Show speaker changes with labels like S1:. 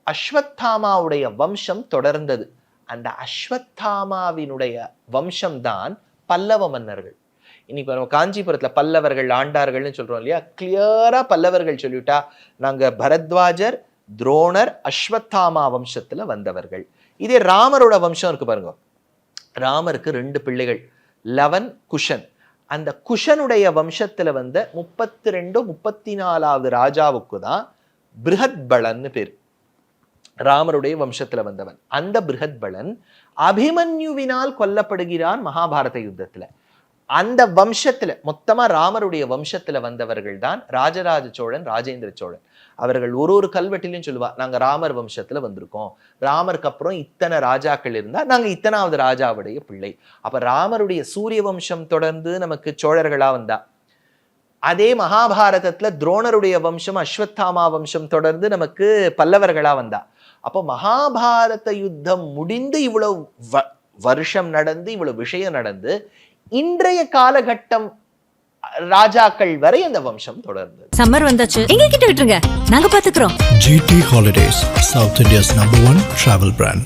S1: அஸ்வத்தாமாவுடைய வம்சம் தொடர்ந்தது. அந்த அஸ்வத்தாமாவினுடைய வம்சம்தான் பல்லவ மன்னர்கள். இன்னைக்கு நம்ம காஞ்சிபுரத்துல பல்லவர்கள் ஆண்டார்கள்னு சொல்றோம் இல்லையா, கிளியரா பல்லவர்கள் சொல்லிவிட்டா நாங்க பரத்வாஜர், துரோணர், அஸ்வத்தாமா வம்சத்துல வந்தவர்கள். இதே ராமரோட வம்சம் இருக்கு பாருங்க, ராமருக்கு 2 பிள்ளைகள், லவன், குஷன். அந்த குஷனுடைய வம்சத்துல வந்த 32 34வது ராஜாவுக்கு தான் பிருஹத்பலன்னு பேர். ராமருடைய வம்சத்துல வந்தவன். அந்த பிருஹத்பலன் அபிமன்யுவினால் கொல்லப்படுகிறான் மகாபாரத யுத்தத்துல. அந்த வம்சத்துல மொத்தமா ராமருடைய வம்சத்துல வந்தவர்கள் தான் ராஜராஜ சோழன், ராஜேந்திர சோழன். அவர்கள் ஒரு கல்வெட்டிலையும் சொல்லுவா, நாங்க ராமர் வம்சத்துல வந்திருக்கோம், ராமருக்கு அப்புறம் இத்தனை ராஜாக்கள் இருந்தா நாங்க இத்தனாவது ராஜாவுடைய பிள்ளை. அப்ப ராமருடைய சூரிய வம்சம் தொடர்ந்து நமக்கு சோழர்களா வந்தா, அதே மகாபாரதத்துல துரோணருடைய வம்சம் அஸ்வத்தாமா வம்சம் தொடர்ந்து நமக்கு பல்லவர்களா வந்தா. அப்போ மகாபாரத யுத்தம் முடிந்து இவ்வளவு வருஷம் நடந்து இவ்வளவு விஷயம் நடந்து இன்றைய காலகட்டம் ராஜாக்கள் வரை அந்த வம்சம் தொடர்ந்தது.
S2: சம்மர் வந்தாச்சு, எங்க கிட்ட விட்டுருங்க, நாங்க பாத்துக்கிறோம்.
S3: GT Holidays, South India's #1 travel brand.